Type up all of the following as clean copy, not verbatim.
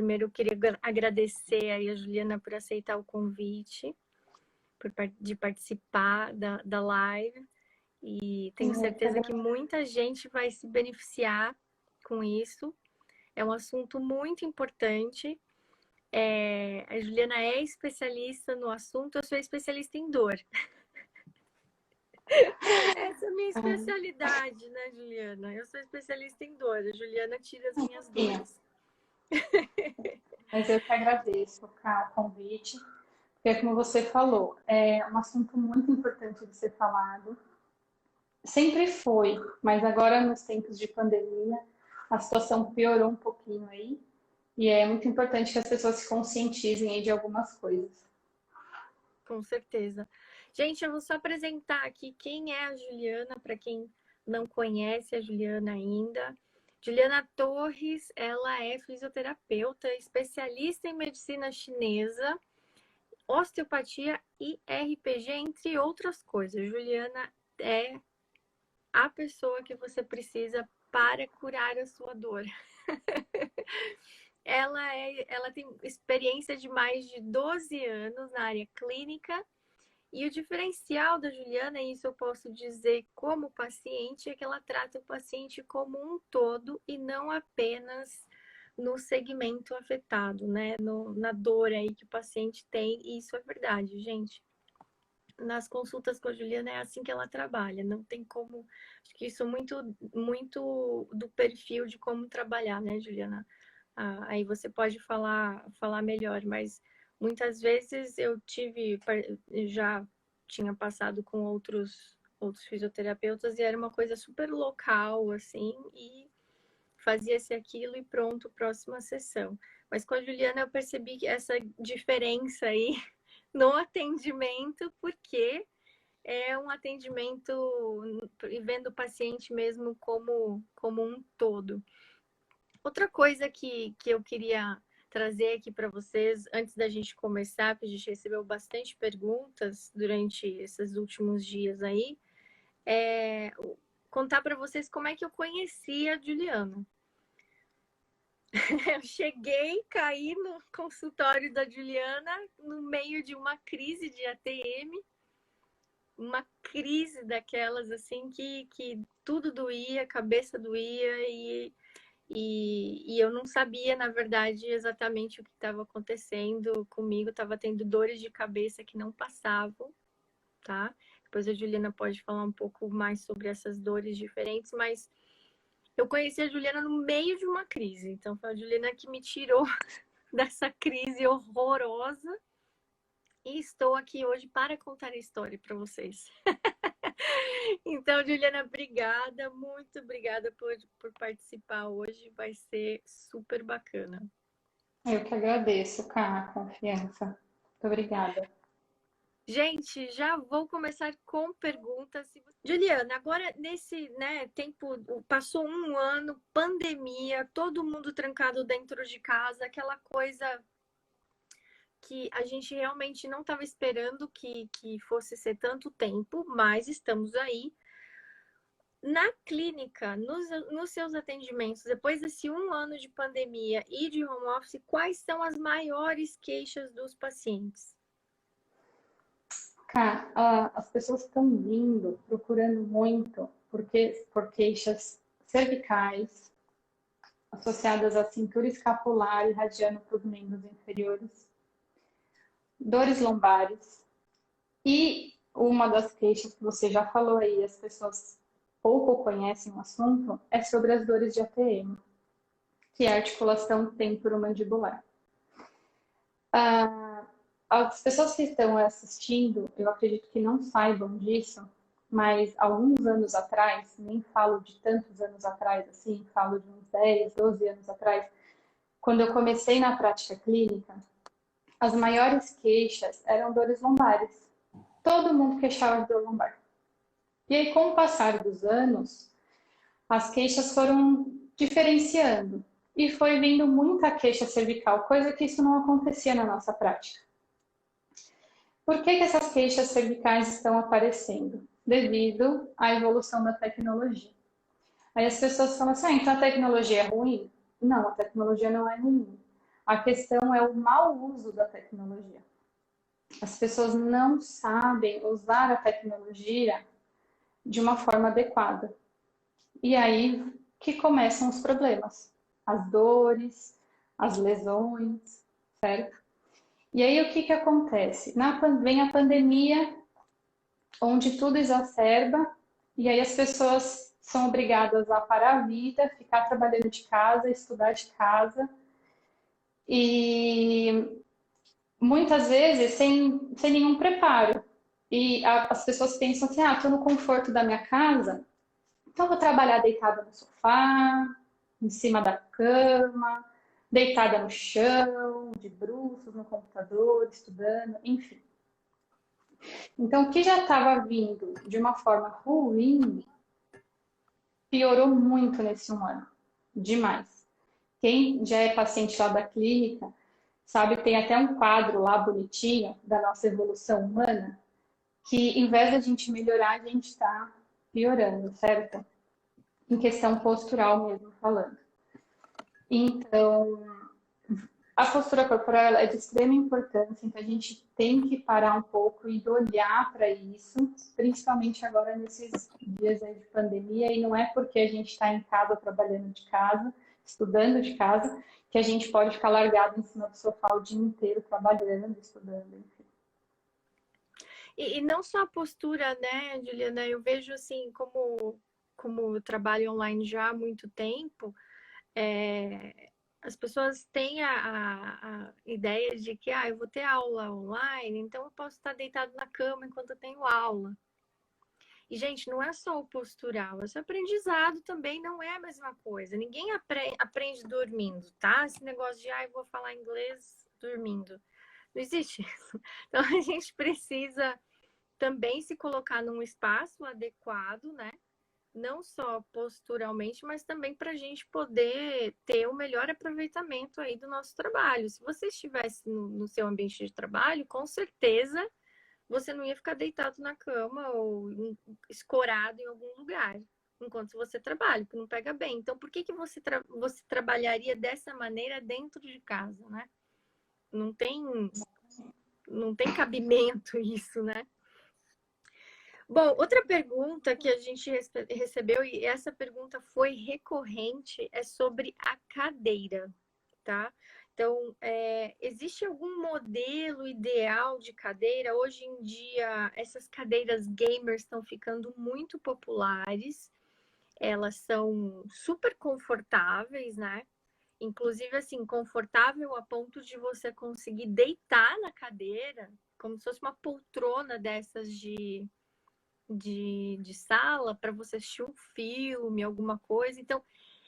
primeiro eu queria agradecer aí a Juliana por aceitar o convite, de participar da live. E tenho certeza que muita gente vai se beneficiar com isso. É um assunto muito importante. A Juliana é especialista no assunto, eu sou especialista em dor. Essa é a minha especialidade, né, Juliana? Eu sou especialista em dor. A Juliana tira as minhas dores. Mas eu que agradeço, Ká, o convite. Porque, como você falou, é um assunto muito importante de ser falado. Sempre foi, mas agora nos tempos de pandemia, a situação piorou um pouquinho aí. E é muito importante que as pessoas se conscientizem aí de algumas coisas. Com certeza. Gente, eu vou só apresentar aqui quem é a Juliana, para quem não conhece a Juliana ainda. Juliana Torres, ela é fisioterapeuta, especialista em medicina chinesa, osteopatia e RPG, entre outras coisas. Juliana é a pessoa que você precisa para curar a sua dor. Ela tem experiência de mais de 12 anos na área clínica. E o diferencial da Juliana, e isso eu posso dizer como paciente, é que ela trata o paciente como um todo e não apenas no segmento afetado, né? Na dor aí que o paciente tem. E isso é verdade, gente. Nas consultas com a Juliana é assim que ela trabalha. Não tem como... Acho que isso é muito do perfil de como trabalhar, né, Juliana? Aí você pode falar melhor, mas muitas vezes eu já tinha passado com outros fisioterapeutas e era uma coisa super local, assim, e fazia-se aquilo e pronto, próxima sessão. Mas com a Juliana eu percebi que essa diferença aí no atendimento, porque é um atendimento vendo o paciente mesmo como um todo. Outra coisa que eu queria trazer aqui para vocês, antes da gente começar, porque a gente recebeu bastante perguntas durante esses últimos dias aí, contar para vocês como é que eu conheci a Juliana. Eu cheguei, caí no consultório da Juliana no meio de uma crise de ATM, uma crise daquelas assim que tudo doía, cabeça doía e eu não sabia, na verdade, exatamente o que estava acontecendo comigo. Estava tendo dores de cabeça que não passavam, tá? Depois a Juliana pode falar um pouco mais sobre essas dores diferentes, mas eu conheci a Juliana no meio de uma crise. Então, foi a Juliana que me tirou dessa crise horrorosa. E estou aqui hoje para contar a história para vocês. Então, Juliana, obrigada, muito obrigada por participar hoje. Vai ser super bacana. Eu que agradeço, Ká, a confiança. Muito obrigada. Gente, já vou começar com perguntas. Juliana, agora nesse tempo, passou um ano, pandemia, todo mundo trancado dentro de casa, aquela coisa que a gente realmente não estava esperando que fosse ser tanto tempo, mas estamos aí. Na clínica, nos seus atendimentos, depois desse um ano de pandemia e de home office, quais são as maiores queixas dos pacientes? Cá, as pessoas estão vindo, procurando muito por queixas cervicais, associadas à cintura escapular, irradiando para os membros inferiores, dores lombares. E uma das queixas que você já falou aí, as pessoas pouco conhecem o assunto, é sobre as dores de ATM, que é a articulação temporomandibular. As pessoas que estão assistindo, eu acredito que não saibam disso, mas alguns anos atrás, nem falo de tantos anos atrás, assim, falo de uns 10, 12 anos atrás, quando eu comecei na prática clínica, as maiores queixas eram dores lombares. Todo mundo queixava de dor lombar. E aí, com o passar dos anos, as queixas foram diferenciando e foi vindo muita queixa cervical, coisa que isso não acontecia na nossa prática. Por que essas queixas cervicais estão aparecendo? Devido à evolução da tecnologia. Aí as pessoas falam assim, então a tecnologia é ruim? Não, a tecnologia não é ruim. A questão é o mau uso da tecnologia. As pessoas não sabem usar a tecnologia de uma forma adequada. E aí que começam os problemas, as dores, as lesões, certo? E aí o que que acontece? Vem a pandemia, onde tudo exacerba, e aí as pessoas são obrigadas a parar a vida, ficar trabalhando de casa, estudar de casa, e muitas vezes sem nenhum preparo. E as pessoas pensam assim, estou no conforto da minha casa, então vou trabalhar deitada no sofá, em cima da cama, deitada no chão, de bruços no computador, estudando, enfim. Então, o que já estava vindo de uma forma ruim, piorou muito nesse 1 ano. Demais. Quem já é paciente lá da clínica, sabe, tem até um quadro lá bonitinho da nossa evolução humana, que em vez de a gente melhorar, a gente está piorando, certo? Em questão postural mesmo falando. Então, a postura corporal é de extrema importância, então a gente tem que parar um pouco e olhar para isso, principalmente agora nesses dias aí de pandemia, e não é porque a gente está em casa, trabalhando de casa, estudando de casa, que a gente pode ficar largado em cima do sofá o dia inteiro, trabalhando, estudando, enfim. E não só a postura, né, Juliana? Eu vejo assim, como eu trabalho online já há muito tempo, as pessoas têm a ideia de que eu vou ter aula online, então eu posso estar deitado na cama enquanto eu tenho aula. E, gente, não é só o postural, esse aprendizado também não é a mesma coisa. Ninguém aprende dormindo, tá? Esse negócio de, eu vou falar inglês dormindo. Não existe isso. Então, a gente precisa também se colocar num espaço adequado, né? Não só posturalmente, mas também para a gente poder ter o melhor aproveitamento aí do nosso trabalho. Se você estivesse no seu ambiente de trabalho, com certeza você não ia ficar deitado na cama ou escorado em algum lugar enquanto você trabalha, que não pega bem. Então, por que você trabalharia dessa maneira dentro de casa, né? Não tem cabimento isso, né? Bom, outra pergunta que a gente recebeu, e essa pergunta foi recorrente, é sobre a cadeira, tá? Então, existe algum modelo ideal de cadeira? Hoje em dia, essas cadeiras gamers estão ficando muito populares, elas são super confortáveis, né? Inclusive, assim, confortável a ponto de você conseguir deitar na cadeira, como se fosse uma poltrona dessas de sala para você assistir um filme, alguma coisa. Então,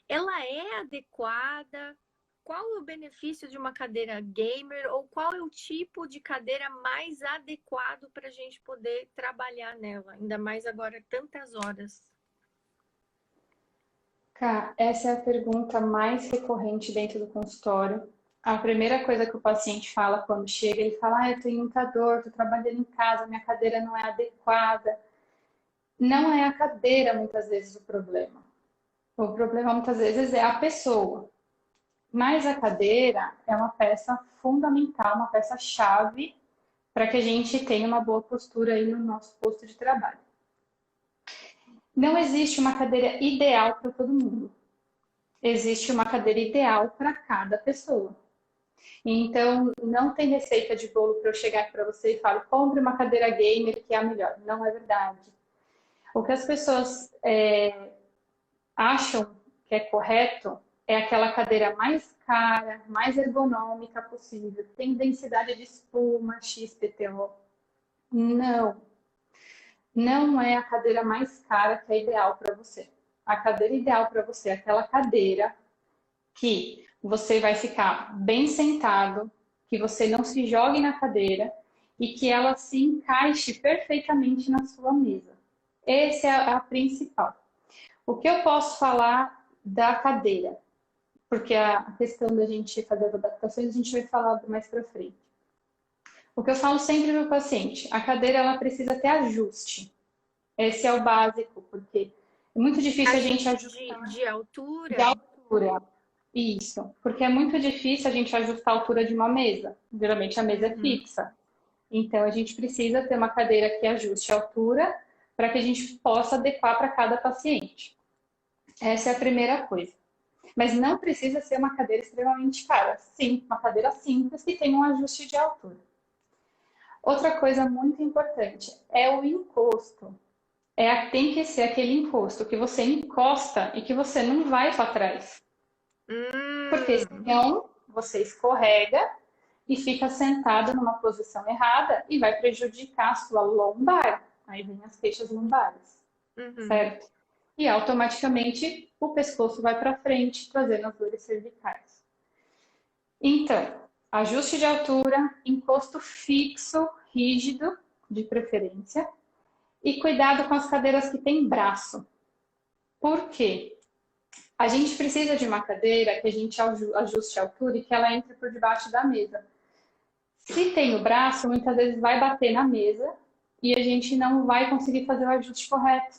ela é adequada? Qual é o benefício de uma cadeira gamer ou qual é o tipo de cadeira mais adequado para a gente poder trabalhar nela? Ainda mais agora, tantas horas. Cá, essa é a pergunta mais recorrente dentro do consultório. A primeira coisa que o paciente fala quando chega, ele fala, eu tenho muita dor, estou trabalhando em casa, minha cadeira não é adequada. Não é a cadeira, muitas vezes, o problema. O problema, muitas vezes, é a pessoa. Mas a cadeira é uma peça fundamental, uma peça-chave para que a gente tenha uma boa postura aí no nosso posto de trabalho. Não existe uma cadeira ideal para todo mundo. Existe uma cadeira ideal para cada pessoa. Então, não tem receita de bolo para eu chegar para você e falar, compre uma cadeira gamer que é a melhor. Não é verdade. O que as pessoas acham que é correto é aquela cadeira mais cara, mais ergonômica possível, tem densidade de espuma, XPTO. Não, não é a cadeira mais cara que é ideal para você. A cadeira ideal para você é aquela cadeira que você vai ficar bem sentado, que você não se jogue na cadeira e que ela se encaixe perfeitamente na sua mesa. Essa é a principal. O que eu posso falar da cadeira? Porque a questão da gente fazer as adaptações a gente vai falar mais para frente. O que eu falo sempre para o paciente, a cadeira ela precisa ter ajuste. Esse é o básico, porque é muito difícil a gente ajustar de altura. de altura. Isso, porque é muito difícil a gente ajustar a altura de uma mesa. Geralmente a mesa é Uhum. fixa. Então a gente precisa ter uma cadeira que ajuste a altura para que a gente possa adequar para cada paciente. Essa é a primeira coisa. Mas não precisa ser uma cadeira extremamente cara. Sim, uma cadeira simples que tem um ajuste de altura. Outra coisa muito importante é o encosto. Tem que ser aquele encosto que você encosta e que você não vai para trás. Porque Hum, senão você escorrega e fica sentado numa posição errada e vai prejudicar a sua lombar. Aí vem as queixas lombares, uhum. certo? E automaticamente o pescoço vai para frente, trazendo as dores cervicais. Então, ajuste de altura, encosto fixo, rígido, de preferência, e cuidado com as cadeiras que têm braço. Por quê? A gente precisa de uma cadeira que a gente ajuste a altura e que ela entre por debaixo da mesa. Se tem o braço, muitas vezes vai bater na mesa e a gente não vai conseguir fazer o ajuste correto.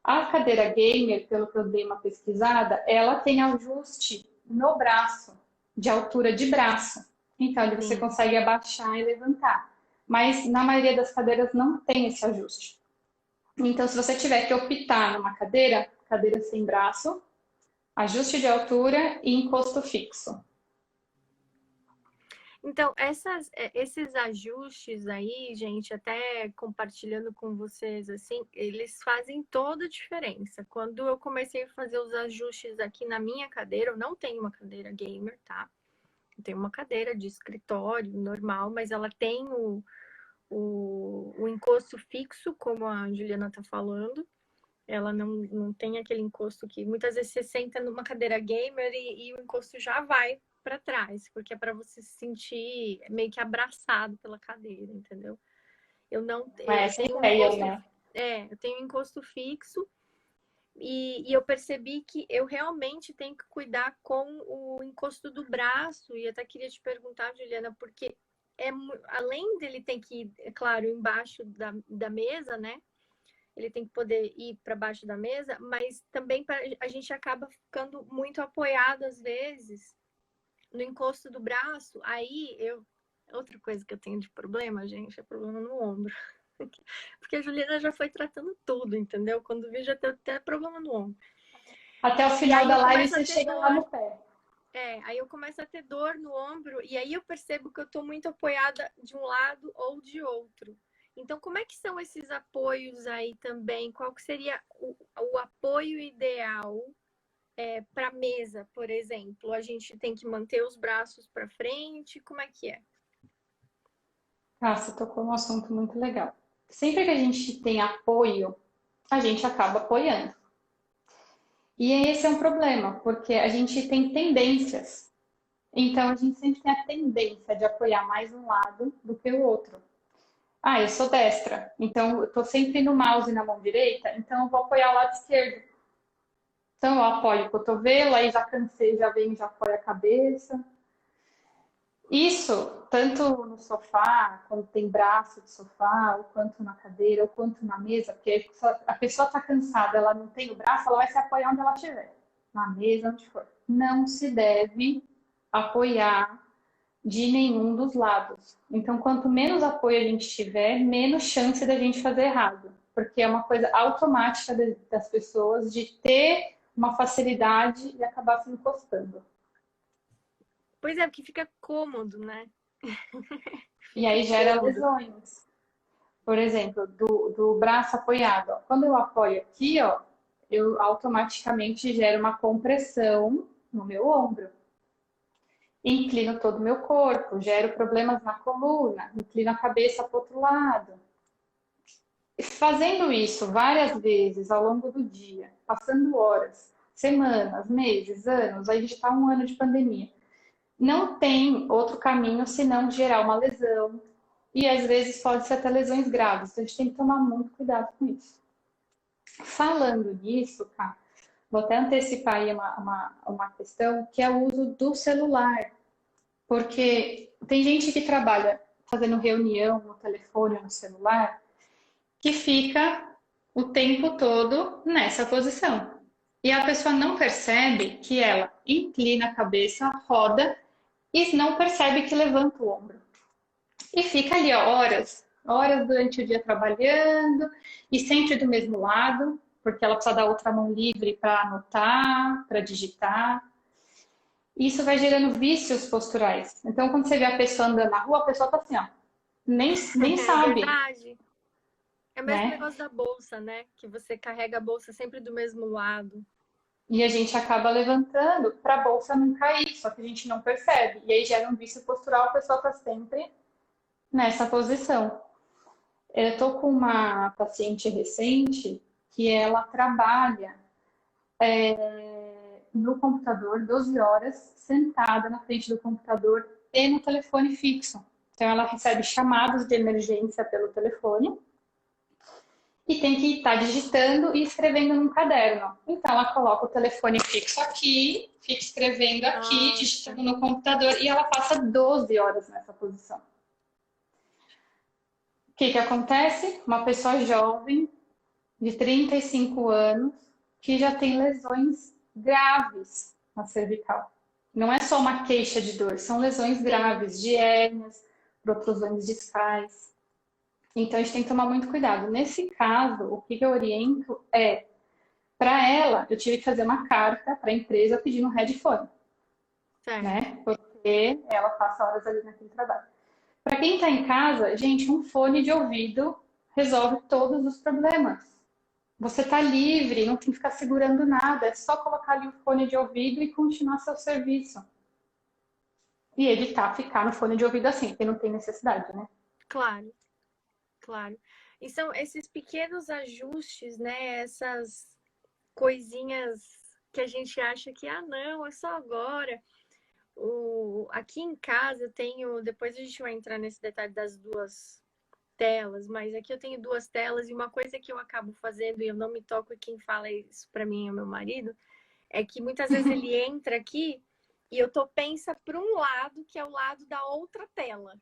A cadeira gamer, pelo que eu dei uma pesquisada, ela tem ajuste no braço, de altura de braço. Então, ali você Sim. consegue abaixar e levantar. Mas na maioria das cadeiras não tem esse ajuste. Então, se você tiver que optar numa cadeira, cadeira sem braço, ajuste de altura e encosto fixo. Então, esses ajustes aí, gente, até compartilhando com vocês, assim, eles fazem toda a diferença. Quando eu comecei a fazer os ajustes aqui na minha cadeira, eu não tenho uma cadeira gamer, tá? Eu tenho uma cadeira de escritório normal, mas ela tem o encosto fixo, como a Juliana tá falando. Ela não tem aquele encosto que muitas vezes você senta numa cadeira gamer e o encosto já vai para trás, porque é para você se sentir meio que abraçado pela cadeira, entendeu? Eu não, Não é eu essa a tenho um ideia, encosto, né? eu tenho um encosto fixo e eu percebi que eu realmente tenho que cuidar com o encosto do braço e até queria te perguntar, Juliana, porque além dele ter que ir, é claro, embaixo da mesa, né? Ele tem que poder ir para baixo da mesa, mas também a gente acaba ficando muito apoiado às vezes no encosto do braço. Outra coisa que eu tenho de problema, gente, é problema no ombro. Porque a Juliana já foi tratando tudo, entendeu? Quando vi já tem até problema no ombro. Até o E final aí da eu live começo a você ter chega lá dor. no pé. Aí eu começo a ter dor no ombro e aí eu percebo que eu estou muito apoiada de um lado ou de outro. Então, como é que são esses apoios aí também? Qual que seria o apoio ideal para a mesa, por exemplo? A gente tem que manter os braços para frente? Como é que é? Ah, você tocou num assunto muito legal. Sempre que a gente tem apoio, a gente acaba apoiando. E esse é um problema, porque a gente tem tendências. Então, a gente sempre tem a tendência de apoiar mais um lado do que o outro. Ah, eu sou destra, então eu estou sempre no mouse na mão direita, então eu vou apoiar o lado esquerdo. Então, eu apoio o cotovelo, aí já cansei, já venho, já apoio a cabeça. Isso, tanto no sofá, quando tem braço de sofá, ou quanto na cadeira, ou quanto na mesa, porque a pessoa está cansada, ela não tem o braço, ela vai se apoiar onde ela estiver, na mesa, onde for. Não se deve apoiar de nenhum dos lados. Então, quanto menos apoio a gente tiver, menos chance da gente fazer errado, porque é uma coisa automática das pessoas de ter uma facilidade e acabar se encostando. Pois é, porque fica cômodo, né? E Fica aí gera cômodo. lesões. Por exemplo, do braço apoiado. Ó. Quando eu apoio aqui, ó, eu automaticamente gero uma compressão no meu ombro. Inclino todo o meu corpo, gero problemas na coluna, inclino a cabeça para o outro lado. Fazendo isso várias vezes ao longo do dia, passando horas, semanas, meses, anos, aí a gente está um ano de pandemia. Não tem outro caminho senão gerar uma lesão, e às vezes pode ser até lesões graves. Então a gente tem que tomar muito cuidado com isso. Falando nisso, cara, vou até antecipar aí uma questão, que é o uso do celular. Porque tem gente que trabalha fazendo reunião no telefone ou no celular, que fica o tempo todo nessa posição. e a pessoa não percebe que ela inclina a cabeça, roda e não percebe que levanta o ombro. E fica ali, ó, horas durante o dia trabalhando e sempre do mesmo lado, porque ela precisa da outra mão livre para anotar, para digitar. E isso vai gerando vícios posturais. Então, quando você vê a pessoa andando na rua, a pessoa tá assim, ó, nem É sabe, verdade. É o mesmo né? negócio da bolsa, né? Que você carrega a bolsa sempre do mesmo lado. E a gente acaba levantando para a bolsa não cair, só que a gente não percebe. E aí gera um vício postural, a pessoa tá sempre nessa posição. Eu estou com uma paciente recente que ela trabalha no computador 12 horas, sentada na frente do computador e no telefone fixo. Então, ela recebe chamadas de emergência pelo telefone e tem que estar digitando e escrevendo num caderno. Então, ela coloca o telefone fixo aqui, fica escrevendo aqui, Nossa. digitando no computador e ela passa 12 horas nessa posição. O que que acontece? Uma pessoa jovem, de 35 anos, que já tem lesões graves na cervical. Não é só uma queixa de dor, são lesões Sim. graves de hérnias, protrusões discais. Então a gente tem que tomar muito cuidado. Nesse caso, o que eu oriento é, para ela, eu tive que fazer uma carta para a empresa pedindo um headphone, Certo. né? Porque ela passa horas ali naquele trabalho. Para quem está em casa, gente, um fone de ouvido resolve todos os problemas. Você está livre, não tem que ficar segurando nada, é só colocar ali o fone de ouvido e continuar seu serviço. E evitar ficar no fone de ouvido assim, porque não tem necessidade, né? Claro, claro. E são esses pequenos ajustes, né? Essas coisinhas que a gente acha que, ah, não, é só agora. Aqui em casa eu tenho, depois a gente vai entrar nesse detalhe das duas telas, mas aqui eu tenho duas telas e uma coisa que eu acabo fazendo e eu não me toco e quem fala isso para mim é o meu marido, é que muitas vezes ele entra aqui e eu tô pensa para um lado, que é o lado da outra tela.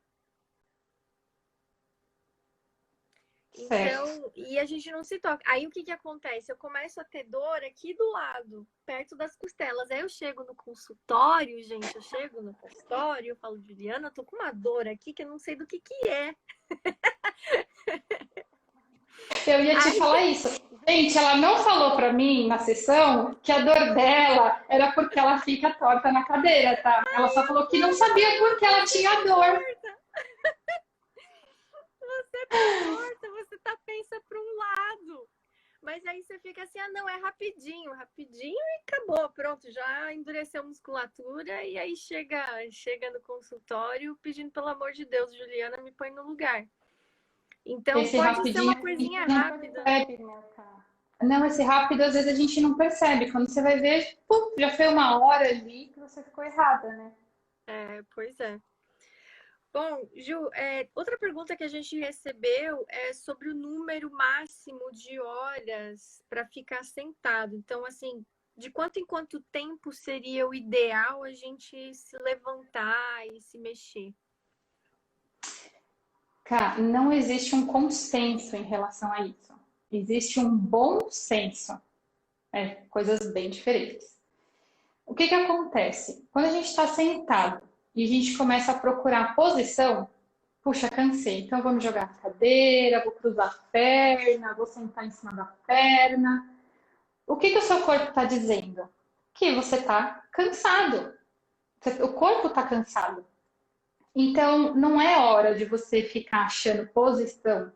Certo. Então, e a gente não se toca. Aí o que que acontece? Eu começo a ter dor aqui do lado, perto das costelas. Aí eu chego no consultório, gente, eu chego no consultório, eu falo, Juliana, eu tô com uma dor aqui que eu não sei do que é. Eu ia te Aí, falar isso. Gente, ela não falou pra mim na sessão que a dor dela era porque ela fica torta na cadeira, tá? Ela só falou que não sabia por que ela tinha dor. você tá torta, você tá pensa para um lado. Mas aí você fica assim, ah, não, é rapidinho, rapidinho e acabou, pronto, já endureceu a musculatura e aí chega no consultório pedindo pelo amor de Deus, Juliana, me põe no lugar. Então Esse pode ser rapidinho uma a gente coisinha não rápida. percebe, né, cara? Não, esse rápido às vezes a gente não percebe. Quando você vai ver, pum, já foi uma hora ali que você ficou errada, né? É, pois é. Bom, Ju, outra pergunta que a gente recebeu é sobre o número máximo de horas para ficar sentado. Então, assim, de quanto em quanto tempo seria o ideal a gente se levantar e se mexer? Cara, não existe um consenso em relação a isso. Existe um bom senso. É, coisas bem diferentes. O que que acontece? Quando a gente está sentado e a gente começa a procurar posição, puxa, cansei, então vou me jogar na cadeira, vou cruzar a perna, vou sentar em cima da perna. O que que o seu corpo está dizendo? Que você está cansado. O corpo está cansado. Então, não é hora de você ficar achando posição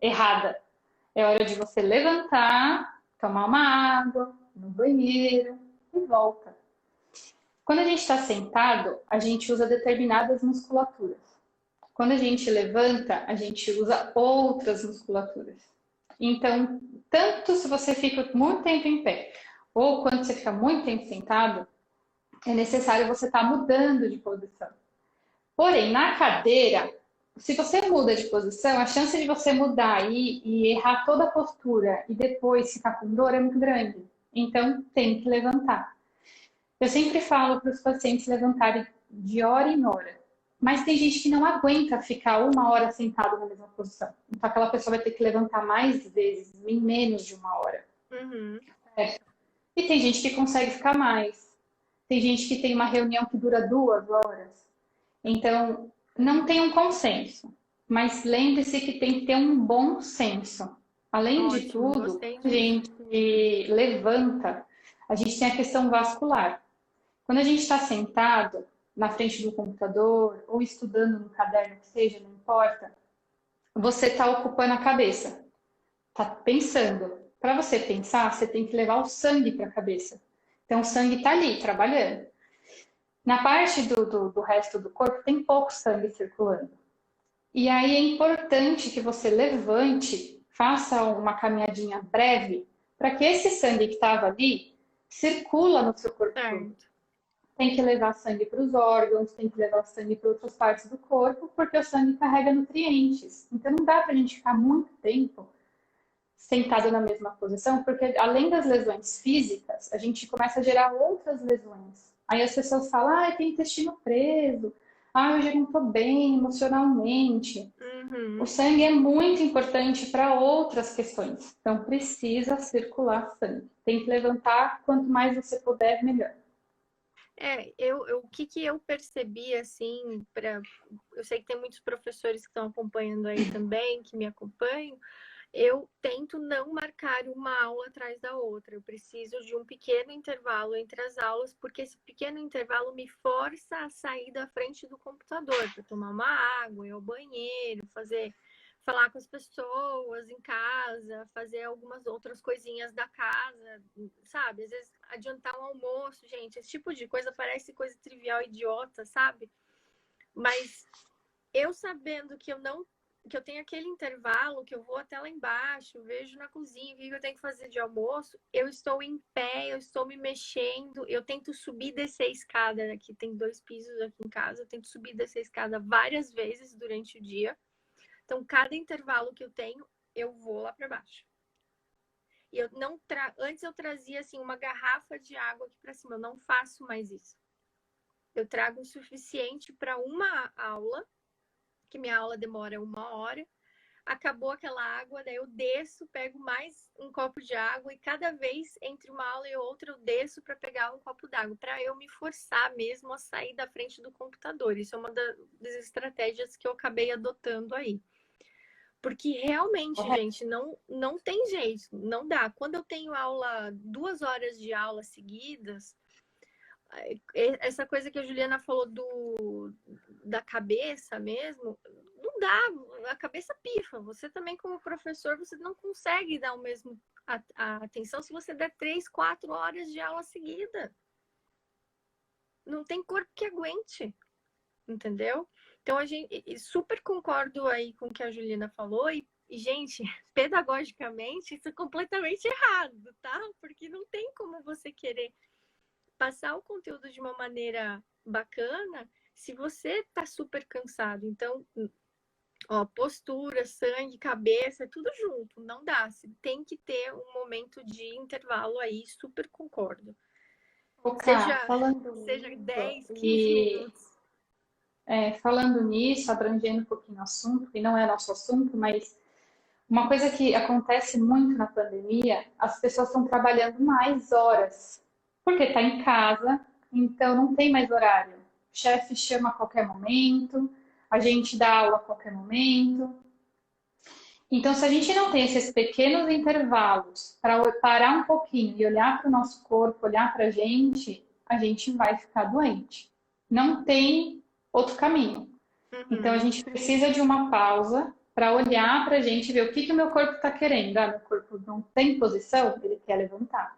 errada. É hora de você levantar, tomar uma água, ir no banheiro e volta. Quando a gente está sentado, a gente usa determinadas musculaturas. Quando a gente levanta, a gente usa outras musculaturas. Então, tanto se você fica muito tempo em pé, ou quando você fica muito tempo sentado, é necessário você estar mudando de posição. Porém, na cadeira, se você muda de posição, a chance de você mudar aí e errar toda a postura e depois ficar com dor é muito grande. Então, tem que levantar. Eu sempre falo para os pacientes levantarem de hora em hora. Mas tem gente que não aguenta ficar uma hora sentado na mesma posição. Então, aquela pessoa vai ter que levantar mais vezes, em menos de uma hora. Uhum. Certo? E tem gente que consegue ficar mais. Tem gente que tem uma reunião que dura 2 horas. Então, não tem um consenso. Mas lembre-se que tem que ter um bom senso. Além de Ótimo, tudo, gostei a disso. gente levanta, a gente tem a questão vascular. Quando a gente está sentado na frente do computador ou estudando no caderno que seja, não importa, você está ocupando a cabeça, está pensando. Para você pensar, você tem que levar o sangue para a cabeça. Então, o sangue está ali, trabalhando. Na parte do resto do corpo, tem pouco sangue circulando. E aí é importante que você levante, faça uma caminhadinha breve, para que esse sangue que estava ali circula no seu corpo todo. Certo. Tem que levar sangue para os órgãos, tem que levar sangue para outras partes do corpo, porque o sangue carrega nutrientes. Então não dá para a gente ficar muito tempo sentado na mesma posição, porque além das lesões físicas, a gente começa a gerar outras lesões. Aí as pessoas falam, ah, tem intestino preso, ah, eu já não estou bem emocionalmente. O Uhum. sangue é muito importante para outras questões, então precisa circular sangue. Tem que levantar, quanto mais você puder, melhor. O que que eu percebi, assim, eu sei que tem muitos professores que estão acompanhando aí também, que me acompanham, eu tento não marcar uma aula atrás da outra. Eu preciso de um pequeno intervalo entre as aulas, porque esse pequeno intervalo me força a sair da frente do computador para tomar uma água, ir ao banheiro, falar com as pessoas em casa, fazer algumas outras coisinhas da casa, sabe? Às vezes adiantar um almoço, gente, esse tipo de coisa parece coisa trivial, idiota, sabe? Mas eu sabendo que eu tenho aquele intervalo, que eu vou até lá embaixo, vejo na cozinha o que eu tenho que fazer de almoço, eu estou em pé, eu estou me mexendo, eu tento subir e descer a escada, aqui tem 2 pisos aqui em casa, eu tento subir e descer a escada várias vezes durante o dia. Então, cada intervalo que eu tenho, eu vou lá para baixo. E eu não antes eu trazia assim uma garrafa de água aqui para cima, eu não faço mais isso. Eu trago o suficiente para uma aula, que minha aula demora 1 hora. Acabou aquela água, daí eu desço, pego mais um copo de água e cada vez entre uma aula e outra eu desço para pegar um copo d'água, para eu me forçar mesmo a sair da frente do computador. Isso é uma das estratégias que eu acabei adotando aí. Porque realmente, Correto. gente, não tem jeito, não dá. Quando eu tenho aula, 2 horas de aula seguidas, essa coisa que a Juliana falou da cabeça mesmo, não dá, a cabeça pifa. Você também, como professor, você não consegue dar o mesmo a atenção se você der 3, 4 horas de aula seguida. Não tem corpo que aguente, entendeu? Então, a gente super concordo aí com o que a Juliana falou e, gente, pedagogicamente, isso é completamente errado, tá? Porque não tem como você querer passar o conteúdo de uma maneira bacana se você tá super cansado. Então, ó, postura, sangue, cabeça, tudo junto, não dá. Você tem que ter um momento de intervalo aí, super concordo. Ô, Ká, Seja, falando seja nisso, 10, 15 minutos. falando nisso, abrangendo um pouquinho o assunto, que não é nosso assunto, mas uma coisa que acontece muito na pandemia, as pessoas estão trabalhando mais horas, porque está em casa, então não tem mais horário. O chefe chama a qualquer momento, a gente dá aula a qualquer momento. Então, se a gente não tem esses pequenos intervalos para parar um pouquinho e olhar para o nosso corpo, olhar para a gente vai ficar doente. Não tem outro caminho. Então, a Uhum. gente precisa de uma pausa para olhar para a gente e ver o que, que o meu corpo está querendo. Ah, meu corpo não tem posição, ele quer levantar.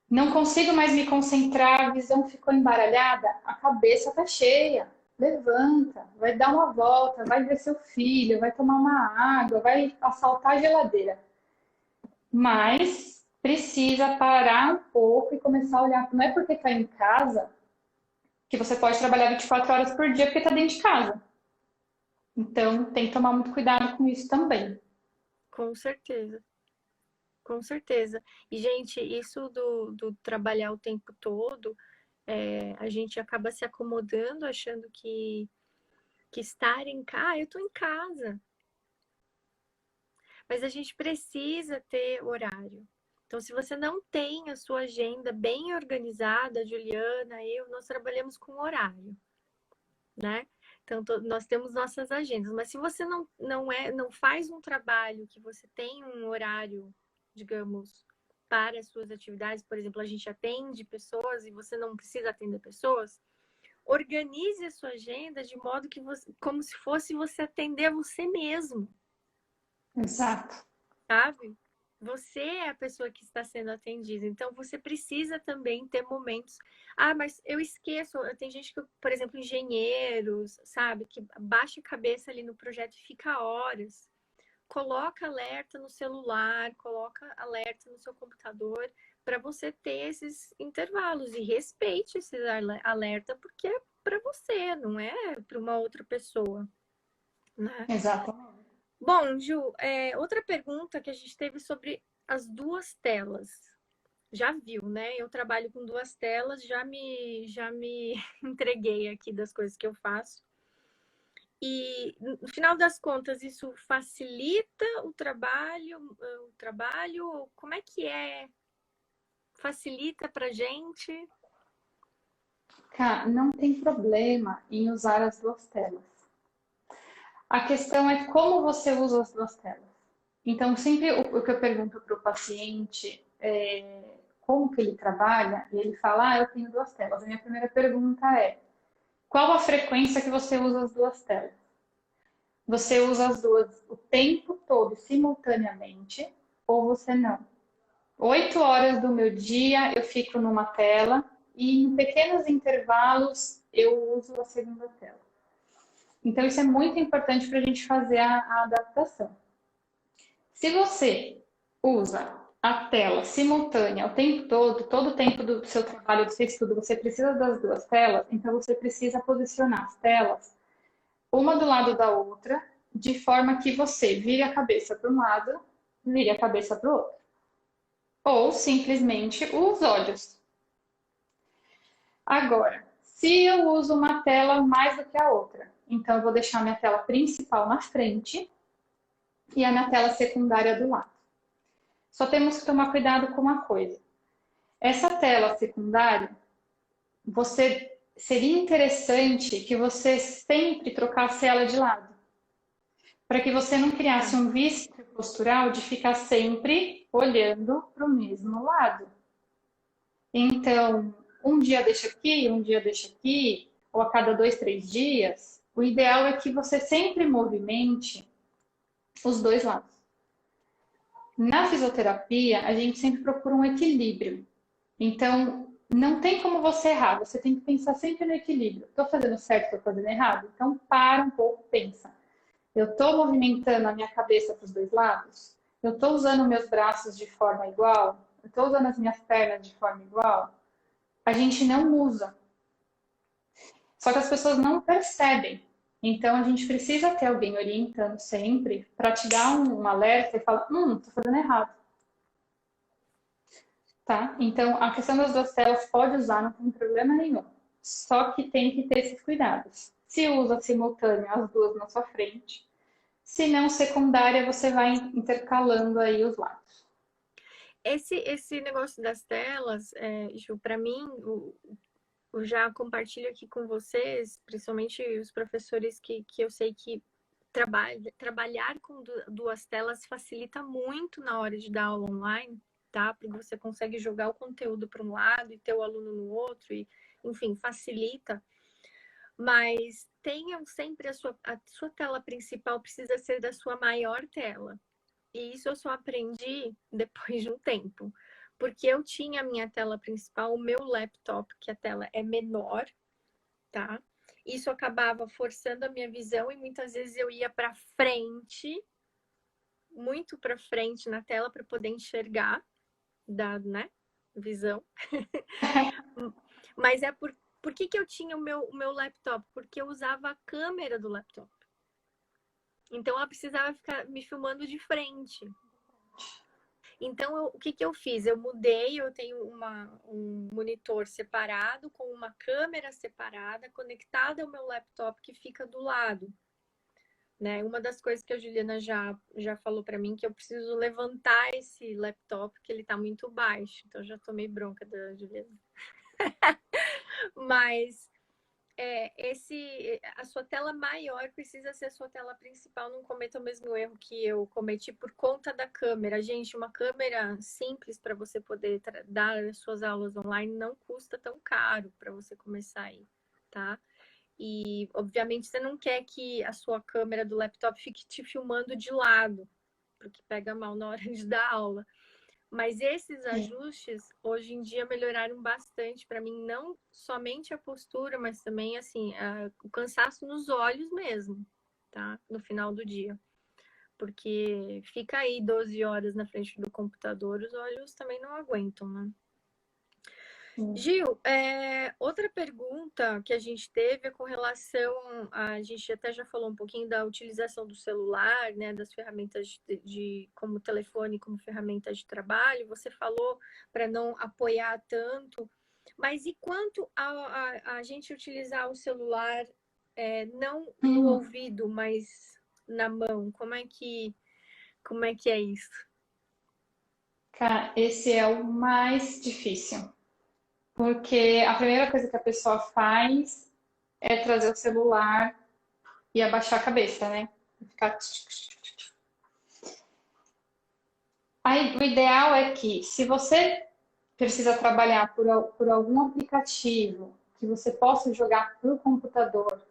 Não consigo mais me concentrar, a visão ficou embaralhada, a cabeça está cheia. Levanta, vai dar uma volta, vai ver seu filho, vai tomar uma água, vai assaltar a geladeira. Mas precisa parar um pouco e começar a olhar. Não é porque está em casa que você pode trabalhar 24 horas por dia porque está dentro de casa. Então, tem que tomar muito cuidado com isso também. Com certeza. Com certeza. E, gente, isso do trabalhar o tempo todo, a gente acaba se acomodando, achando que estar em casa, eu tô em casa. Mas a gente precisa ter horário. Então, se você não tem a sua agenda bem organizada, Juliana, nós trabalhamos com horário, né? Então, nós temos nossas agendas, mas se você não faz um trabalho que você tem um horário, digamos, para as suas atividades, por exemplo, a gente atende pessoas e você não precisa atender pessoas, organize a sua agenda de modo que você, como se fosse você atender a você mesmo, Exato. sabe? Você é a pessoa que está sendo atendida, então você precisa também ter momentos. Ah, mas eu esqueço. Tem gente que, por exemplo, engenheiros, sabe, que baixa a cabeça ali no projeto e fica horas. Coloca alerta no celular, coloca alerta no seu computador para você ter esses intervalos e respeite esse alerta porque é para você, não é para uma outra pessoa, né? Exatamente. Bom, Ju, outra pergunta que a gente teve sobre as duas telas. Já viu, né? Eu trabalho com duas telas, já me entreguei aqui das coisas que eu faço. E no final das contas, isso facilita o trabalho? Como é que é? Facilita pra gente? Cara, não tem problema em usar as duas telas. A questão é como você usa as duas telas. Então, sempre o que eu pergunto para o paciente é como que ele trabalha, e ele fala, eu tenho duas telas. A minha primeira pergunta é, qual a frequência que você usa as duas telas? Você usa as duas o tempo todo, simultaneamente, ou você não? 8 horas do meu dia eu fico numa tela e em pequenos intervalos eu uso a segunda tela. Então, isso é muito importante para a gente fazer a adaptação. Se você usa a tela simultânea o tempo todo o tempo do seu trabalho, do seu estudo, você precisa das duas telas, então você precisa posicionar as telas uma do lado da outra, de forma que você vire a cabeça para um lado, vire a cabeça para o outro. Ou simplesmente os olhos. Agora, se eu uso uma tela mais do que a outra, então eu vou deixar minha tela principal na frente e a minha tela secundária do lado. Só temos que tomar cuidado com uma coisa. Essa tela secundária, seria interessante que você sempre trocasse ela de lado, para que você não criasse um vício postural de ficar sempre olhando para o mesmo lado. Então, um dia deixa aqui, um dia deixa aqui, ou a cada 2, 3 dias, o ideal é que você sempre movimente os dois lados. Na fisioterapia, a gente sempre procura um equilíbrio. Então, não tem como você errar, você tem que pensar sempre no equilíbrio. Estou fazendo certo, estou fazendo errado? Então, para um pouco, pensa. Eu estou movimentando a minha cabeça para os dois lados? Eu estou usando meus braços de forma igual? Eu estou usando as minhas pernas de forma igual? A gente não usa. Só que as pessoas não percebem. Então, a gente precisa ter alguém orientando sempre para te dar um alerta e falar, estou fazendo errado. Tá? Então, a questão das duas telas pode usar, não tem problema nenhum. Só que tem que ter esses cuidados. Se usa simultâneo as duas na sua frente, se não secundária, você vai intercalando aí os lados. Esse negócio das telas, Ju, para mim, eu já compartilho aqui com vocês, principalmente os professores que eu sei que trabalhar com duas telas facilita muito na hora de dar aula online, tá? Porque você consegue jogar o conteúdo para um lado e ter o aluno no outro, e, enfim, facilita. Mas tenham sempre a sua tela principal precisa ser da sua maior tela. E isso eu só aprendi depois de um tempo. Porque eu tinha a minha tela principal, o meu laptop, que a tela é menor, tá? Isso acabava forçando a minha visão e muitas vezes eu ia para frente, muito para frente na tela para poder enxergar da, né, visão. Mas por que eu tinha o meu laptop? Porque eu usava a câmera do laptop. Então ela precisava ficar me filmando de frente. Então, o que eu fiz? Eu mudei, eu tenho um monitor separado, com uma câmera separada, conectada ao meu laptop que fica do lado, né? Uma das coisas que a Juliana já falou para mim que eu preciso levantar esse laptop, que ele tá muito baixo. Então já tomei bronca da Juliana. Mas a sua tela maior precisa ser a sua tela principal. Não cometa o mesmo erro que eu cometi por conta da câmera. Gente, uma câmera simples para você poder dar as suas aulas online não custa tão caro para você começar aí, tá? E, obviamente, você não quer que a sua câmera do laptop fique te filmando de lado, porque pega mal na hora de dar aula. Mas esses ajustes, hoje em dia, melhoraram bastante para mim, não somente a postura, mas também, assim, o cansaço nos olhos mesmo, tá? No final do dia. Porque fica aí 12 horas na frente do computador, os olhos também não aguentam, né? Gil, outra pergunta que a gente teve é com relação, a gente até já falou um pouquinho da utilização do celular, né, das ferramentas como telefone, como ferramenta de trabalho. Você falou para não apoiar tanto, mas e quanto a gente utilizar o celular não no ouvido, mas na mão? Como é que é isso? Cara, esse é o mais difícil. Porque a primeira coisa que a pessoa faz é trazer o celular e abaixar a cabeça, né? Ficar... Aí, o ideal é que, se você precisa trabalhar por algum aplicativo que você possa jogar por computador,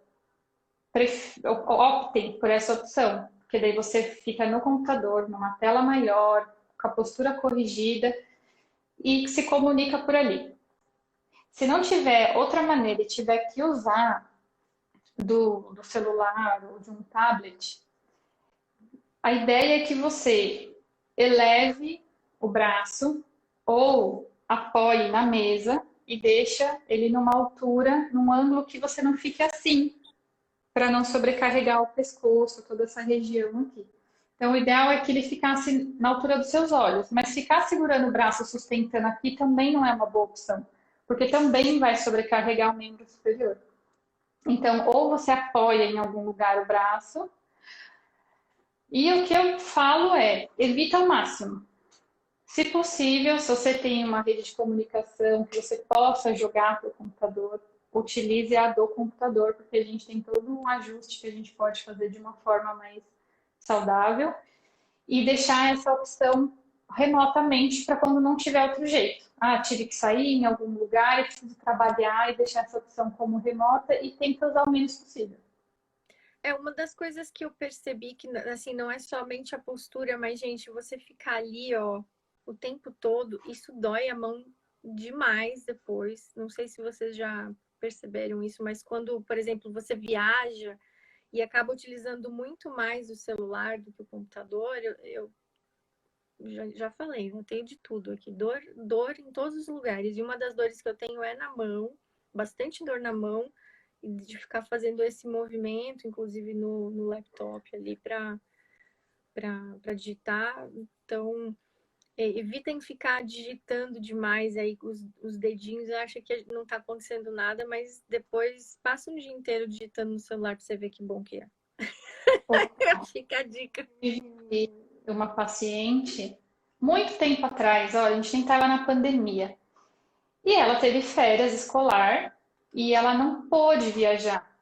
optem por essa opção, porque daí você fica no computador, numa tela maior, com a postura corrigida e se comunica por ali. Se não tiver outra maneira e tiver que usar do celular ou de um tablet, a ideia é que você eleve o braço ou apoie na mesa e deixa ele numa altura, num ângulo que você não fique assim, para não sobrecarregar o pescoço, toda essa região aqui. Então, o ideal é que ele ficasse na altura dos seus olhos, mas ficar segurando o braço, sustentando aqui, também não é uma boa opção, porque também vai sobrecarregar o membro superior. Então, ou você apoia em algum lugar o braço, e o que eu falo é, evita ao máximo. Se possível, se você tem uma rede de comunicação que você possa jogar para o computador, utilize a do computador, porque a gente tem todo um ajuste que a gente pode fazer de uma forma mais saudável e deixar essa opção remotamente para quando não tiver outro jeito. Ah, tive que sair em algum lugar e preciso trabalhar e deixar essa opção como remota e tenta usar o menos possível. É uma das coisas que eu percebi que, assim, não é somente a postura, mas, gente, você ficar ali, ó, o tempo todo, isso dói a mão demais depois. Não sei se vocês já perceberam isso, mas quando, por exemplo, você viaja e acaba utilizando muito mais o celular do que o computador, eu já falei, eu tenho de tudo aqui, dor em todos os lugares. E uma das dores que eu tenho é na mão, bastante dor na mão, de ficar fazendo esse movimento, inclusive no laptop ali para digitar. Então, evitem ficar digitando demais aí os dedinhos. Eu acho que não está acontecendo nada, mas depois passa um dia inteiro digitando no celular para você ver que bom que é. Fica a dica. Uma paciente, muito tempo atrás, ó, a gente nem estava na pandemia, e ela teve férias escolar e ela não pôde viajar.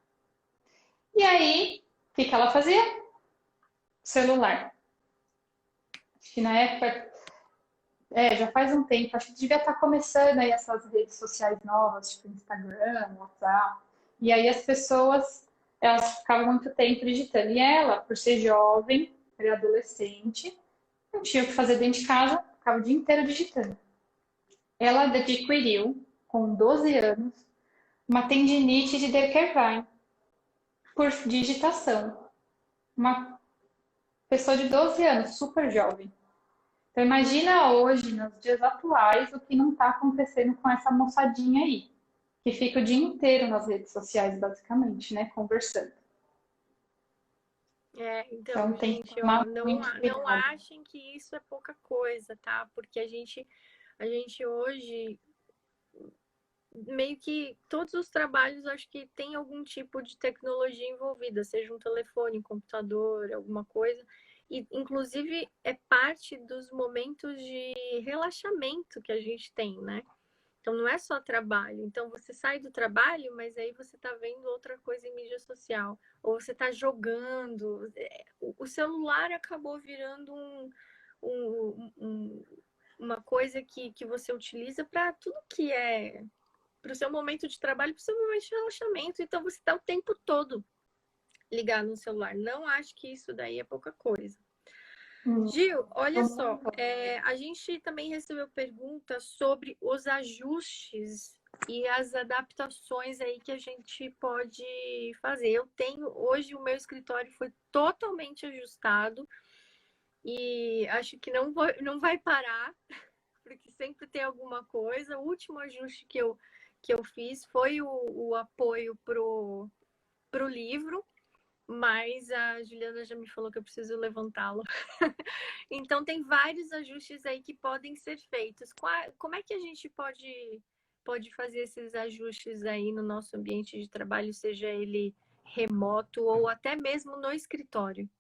E aí, o que ela fazia? Celular. Acho que na época, já faz um tempo, acho que devia estar começando aí essas redes sociais novas, tipo Instagram, WhatsApp. E aí as pessoas, elas ficavam muito tempo digitando. E ela, por ser jovem, pré-adolescente, não tinha o que fazer dentro de casa, ficava o dia inteiro digitando. Ela adquiriu, com 12 anos, uma tendinite de Derkevine por digitação. Uma pessoa de 12 anos, super jovem. Então imagina hoje, nos dias atuais, o que não está acontecendo com essa moçadinha aí, que fica o dia inteiro nas redes sociais, basicamente, né, conversando. Então, Tem que gente, ó, tomar muito não cuidado. achem que isso é pouca coisa, tá? Porque a gente hoje meio que todos os trabalhos, acho que tem algum tipo de tecnologia envolvida, seja um telefone, um computador, alguma coisa. E, inclusive, é parte dos momentos de relaxamento que a gente tem, né? Então, não é só trabalho. Então, você sai do trabalho, mas aí você está vendo outra coisa em mídia social. Ou você está jogando. O celular acabou virando um, um, uma coisa que você utiliza para tudo que é para o seu momento de trabalho, para o seu momento de relaxamento. Então, você está o tempo todo ligado no celular. Não acho que isso daí é pouca coisa. Gil, olha só, a gente também recebeu perguntas sobre os ajustes e as adaptações aí que a gente pode fazer. Eu tenho, hoje o meu escritório foi totalmente ajustado e acho que não vai parar, porque sempre tem alguma coisa. O último ajuste que eu fiz foi o apoio pro livro, mas a Juliana já me falou que eu preciso levantá-lo. Então, tem vários ajustes aí que podem ser feitos. Como é que a gente pode fazer esses ajustes aí no nosso ambiente de trabalho, seja ele remoto ou até mesmo no escritório?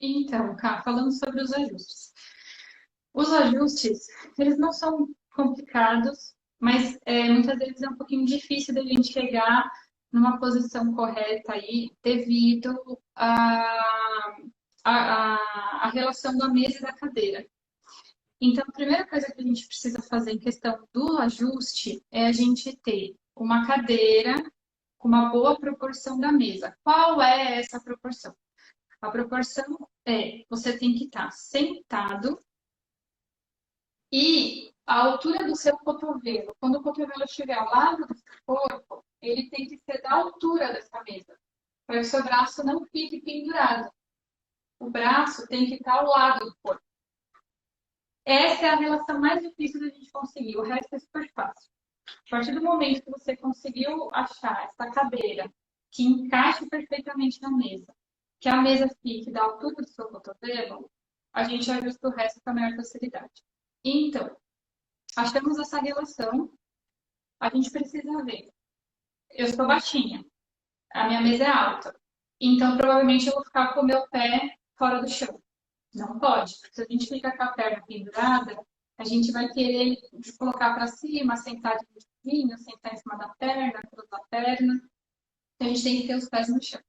Então, Cá, falando sobre os ajustes. Os ajustes, eles não são complicados, mas muitas vezes é um pouquinho difícil da gente chegar numa posição correta aí, devido à relação da mesa e da cadeira. Então, a primeira coisa que a gente precisa fazer em questão do ajuste é a gente ter uma cadeira com uma boa proporção da mesa. Qual é essa proporção? A proporção é, você tem que estar sentado e a altura do seu cotovelo. Quando o cotovelo estiver ao lado do seu corpo, ele tem que ser da altura dessa mesa, para que o seu braço não fique pendurado. O braço tem que estar ao lado do corpo. Essa é a relação mais difícil da gente conseguir, o resto é super fácil. A partir do momento que você conseguiu achar essa cadeira que encaixe perfeitamente na mesa, que a mesa fique da altura do seu cotovelo, a gente ajusta o resto com a maior facilidade. Então, achamos essa relação, a gente precisa ver. Eu sou baixinha, a minha mesa é alta, então provavelmente eu vou ficar com o meu pé fora do chão. Não pode, porque se a gente fica com a perna pendurada, a gente vai querer colocar para cima, sentar de ladinho, sentar em cima da perna, cruzar a perna. Então, a gente tem que ter os pés no chão.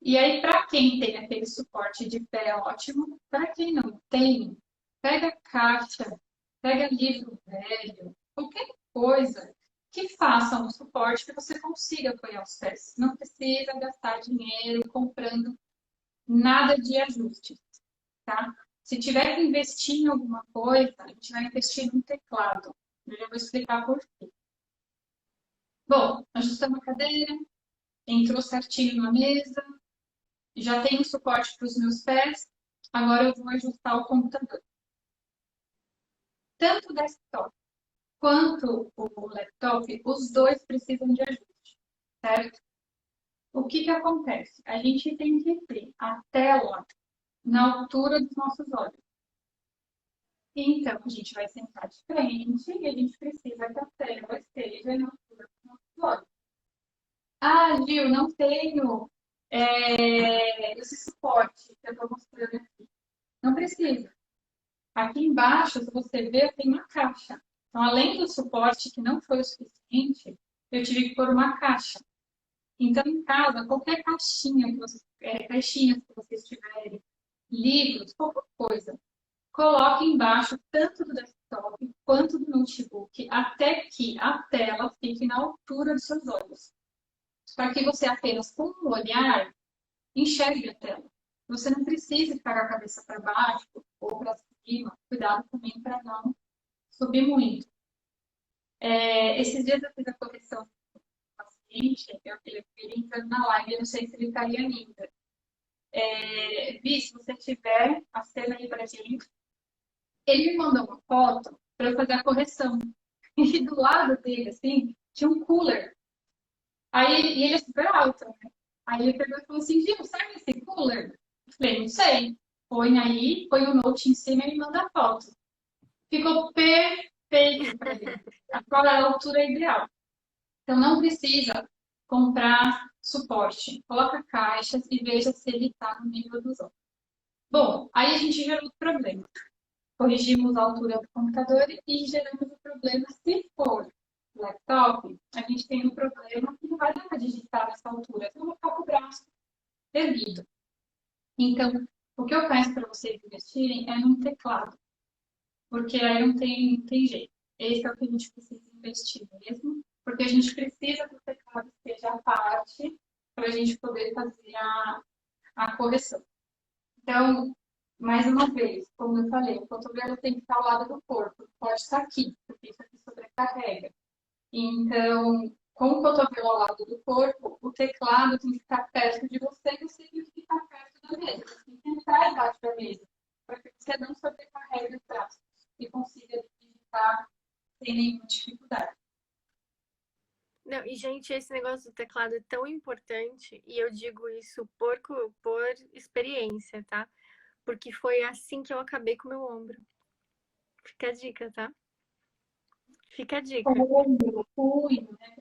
E aí, para quem tem aquele suporte de pé, é ótimo. Para quem não tem, pega caixa, pega livro velho, qualquer coisa que faça um suporte que você consiga apoiar os pés. Não precisa gastar dinheiro comprando nada de ajuste, tá? Se tiver que investir em alguma coisa, a gente vai investir no teclado. Eu já vou explicar por quê. Bom, ajustamos a cadeira, entrou certinho na mesa, já tenho suporte para os meus pés, agora eu vou ajustar o computador. Tanto o desktop quanto o laptop, os dois precisam de ajuste, certo? O que que acontece? A gente tem que ter a tela na altura dos nossos olhos. Então, a gente vai sentar de frente e a gente precisa que a tela esteja na altura dos nossos olhos. Ah, Gil, não tenho esse suporte que eu estou mostrando aqui. Não precisa. Aqui embaixo, se você ver, tem uma caixa. Então, além do suporte que não foi o suficiente, eu tive que pôr uma caixa. Então, em casa, qualquer caixinha que vocês tiverem, livros, qualquer coisa, coloque embaixo tanto do desktop quanto do notebook, até que a tela fique na altura dos seus olhos. Para que você apenas com o olhar enxergue a tela. Você não precisa ficar com a cabeça para baixo ou para cima. Cuidado também para não subir muito. Esses dias eu fiz a correção do paciente, ele entrando na live, eu não sei se ele estaria ainda. Vi, se você tiver a cena aí para gente, ele me mandou uma foto para eu fazer a correção. E do lado dele, assim, tinha um cooler. E ele é super alto, né? Aí ele pegou e falou assim, Gil, serve esse cooler? Eu falei, não sei. Põe aí, põe o note em cima e me manda a foto. Ficou perfeito para ele. Qual é a altura ideal? Então, não precisa comprar suporte. Coloca caixas e veja se ele está no nível dos outros. Bom, aí a gente gerou o problema. Corrigimos a altura do computador e geramos o problema. Se for laptop, a gente tem um problema que não vai dar para digitar nessa altura. Então, vai ficar com o braço erguido. Então, o que eu peço para vocês investirem é num teclado. Porque aí não tem jeito. Esse é o que a gente precisa investir mesmo. Porque a gente precisa que o teclado seja a parte para a gente poder fazer a correção. Então, mais uma vez, como eu falei, o cotovelo tem que estar ao lado do corpo, pode estar aqui, porque isso aqui sobrecarrega. Então, com o cotovelo ao lado do corpo, o teclado tem que estar perto de você e você tem que ficar perto da mesa. Você tem que entrar embaixo da mesa, para que você não sobrecarregue os braços e consiga digitar sem nenhuma dificuldade. Não, e gente, esse negócio do teclado é tão importante, e eu digo isso por experiência, tá? Porque foi assim que eu acabei com o meu ombro. Fica a dica, tá? Fica a dica. Ombro, punho, né?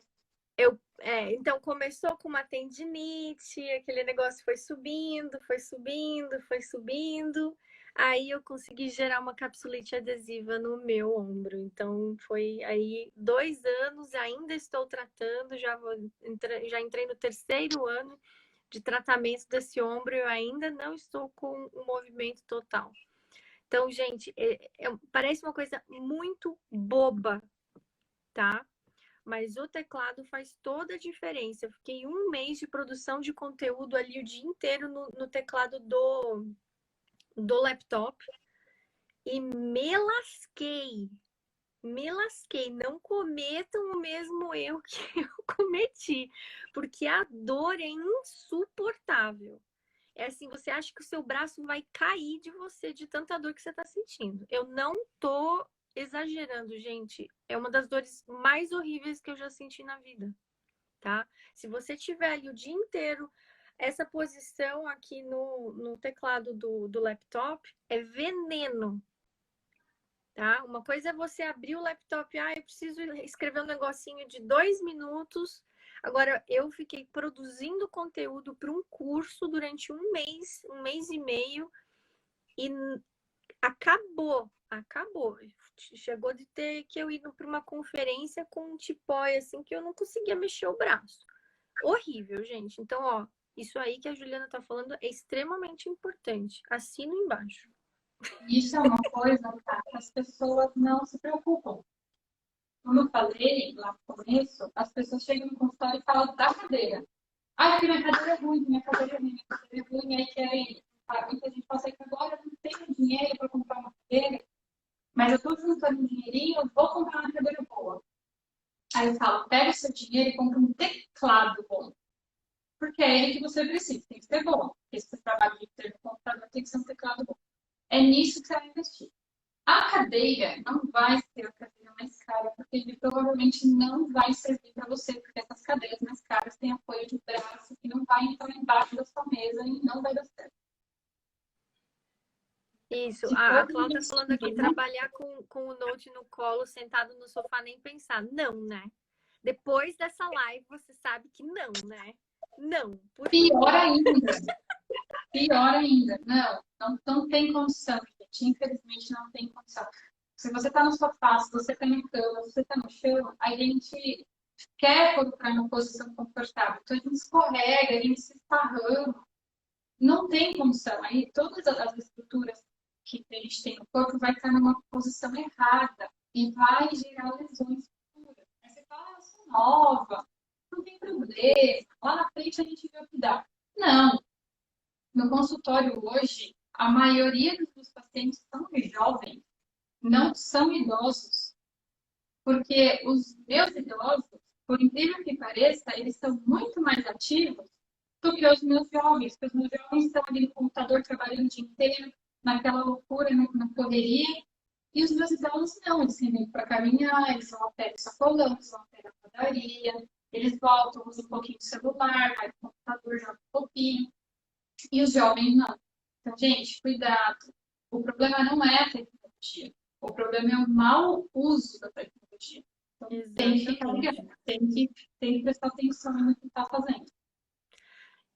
Então começou com uma tendinite, aquele negócio foi subindo, foi subindo, foi subindo. Aí eu consegui gerar uma capsulite adesiva no meu ombro. Então foi aí 2 anos, ainda estou tratando, já entrei no 3º ano de tratamento desse ombro, eu ainda não estou com o movimento total. Então, gente, parece uma coisa muito boba, tá? Mas o teclado faz toda a diferença. Eu fiquei 1 mês de produção de conteúdo ali o dia inteiro no teclado do laptop e me lasquei. Me lasquei. Não cometam o mesmo erro que eu cometi, porque a dor é insuportável. É assim, você acha que o seu braço vai cair de você de tanta dor que você tá sentindo. Eu não tô exagerando, gente. É uma das dores mais horríveis que eu já senti na vida, tá? Se você tiver ali o dia inteiro, essa posição aqui no teclado do laptop é veneno, tá? Uma coisa é você abrir o laptop, eu preciso escrever um negocinho de 2 minutos. Agora, eu fiquei produzindo conteúdo para um curso durante 1 mês e meio, e acabou. Chegou de ter que eu ir para uma conferência com um tipóia, assim, que eu não conseguia mexer o braço. Horrível, gente. Então, ó, isso aí que a Juliana tá falando é extremamente importante. Assino embaixo. Isso é uma coisa, tá, que as pessoas não se preocupam. Como eu falei lá no começo, as pessoas chegam no consultório e falam da cadeira. Porque minha cadeira é ruim, minha cadeira é ruim, minha cadeira é ruim, aí querem. Muita gente fala que agora eu não tenho dinheiro para comprar uma cadeira, mas eu estou juntando um dinheirinho, vou comprar uma cadeira boa. Aí eu falo, pega o seu dinheiro e compra um teclado bom. Porque é ele que você precisa, tem que ser bom. Porque se você trabalha de ter no computador, tem que ser um teclado bom. É nisso que você vai investir. A cadeira não vai ser a cadeira mais cara, porque ele provavelmente não vai servir para você, porque essas cadeiras mais caras têm apoio de braço que não vai entrar embaixo da sua mesa e não vai dar certo. Isso, a Cláudia tá falando aqui, trabalhar com o Note no colo, sentado no sofá, nem pensar. Não, né? Depois dessa live, você sabe que não, né? Não. Pior ainda. Pior ainda. Não tem condição, gente. Infelizmente, não tem condição. Se você está no sofá, se você está na cama, se você está no chão, a gente quer colocar uma posição confortável. Então, a gente escorrega, a gente se esparrama. Não tem condição. Aí, todas as estruturas que a gente tem no corpo vai estar numa posição errada e vai gerar lesões futuras. Aí você fala, eu sou nova, não tem problema, lá na frente a gente vê o que dá. Não. No consultório hoje, a maioria dos pacientes são jovens, não são idosos. Porque os meus idosos, por incrível que pareça, eles são muito mais ativos do que os meus jovens. Porque os meus jovens estão ali no computador trabalhando o dia inteiro, naquela loucura, na correria. E os meus idosos não, eles vêm para caminhar, eles vão até o sacolão, eles vão até a padaria, eles voltam, usam um pouquinho do celular, vai no computador, joga um pouquinho. E os jovens não. Então, gente, cuidado. O problema não é a tecnologia. O problema é o mau uso da tecnologia. Então, tem que ficar Exatamente. ligado, tem que prestar atenção no que está fazendo.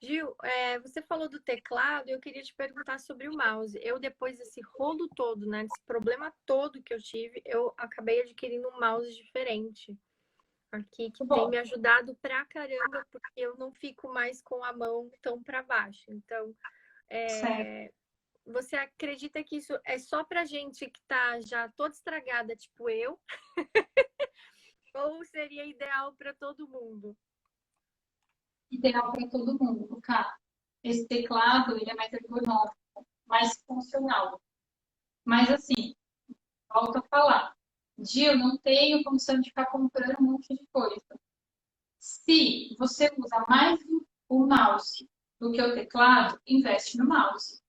Gil, você falou do teclado, eu queria te perguntar sobre o mouse. Eu, depois desse rolo todo, né, desse problema todo que eu tive, eu acabei adquirindo um mouse diferente aqui, que tem Bom, me ajudado pra caramba, porque eu não fico mais com a mão tão para baixo. Então, certo. você acredita que isso é só pra gente que tá já toda estragada, tipo eu, ou seria ideal para todo mundo? Ideal para todo mundo, cara. Esse teclado, ele é mais ergonômico, mais funcional. Mas assim, volto a falar. Gil, não tenho condição de ficar comprando um monte de coisa. Se você usa mais o mouse do que o teclado, investe no mouse.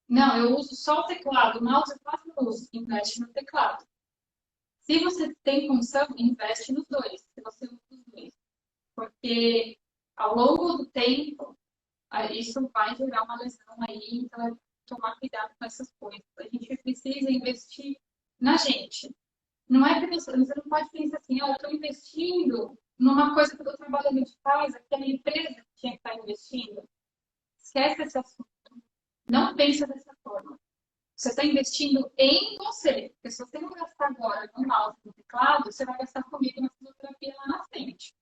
Não, eu uso só o teclado, o mouse eu quase não uso, investe no teclado. Se você tem condição, investe nos dois, se você usa os dois. Porque ao longo do tempo, isso vai gerar uma lesão aí, então é tomar cuidado com essas coisas. A gente precisa investir na gente. Não é que você não pode pensar assim, eu estou investindo numa coisa que eu estou trabalhando de casa, que a minha empresa tinha que estar investindo. Esquece esse assunto. Não pensa dessa forma. Você está investindo em você. Porque se você não gastar agora no mouse e no teclado, você vai gastar comigo na fisioterapia lá na frente.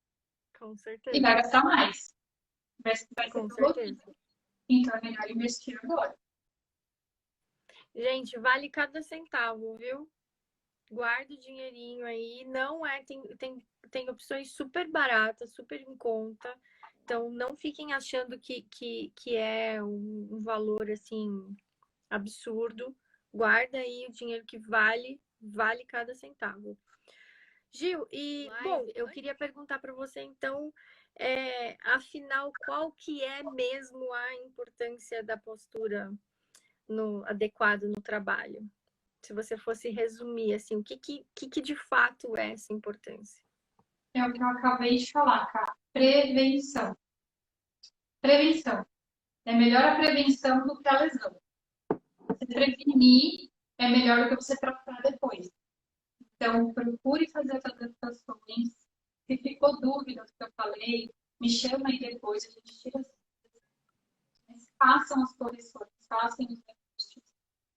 Com E vai certeza, gastar mais. Vai ser com dolorido. certeza. Então é melhor investir agora. Gente, vale cada centavo, viu? Guarda o dinheirinho aí. Não é, tem opções super baratas, super em conta. Então, não fiquem achando que é um valor assim absurdo. Guarda aí o dinheiro que vale cada centavo. Gil, e bom, eu queria perguntar para você então, afinal, qual que é mesmo a importância da postura no adequado no trabalho? Se você fosse resumir assim, o que de fato é essa importância? É o que eu acabei de falar, cara. Prevenção. Prevenção. É melhor a prevenção do que a lesão. Você prevenir é melhor do que você tratar depois. Então, procure fazer as adaptações. Se ficou dúvida do que eu falei, me chama aí depois, a gente tira as dúvidas. Façam as correções, façam os ajustes,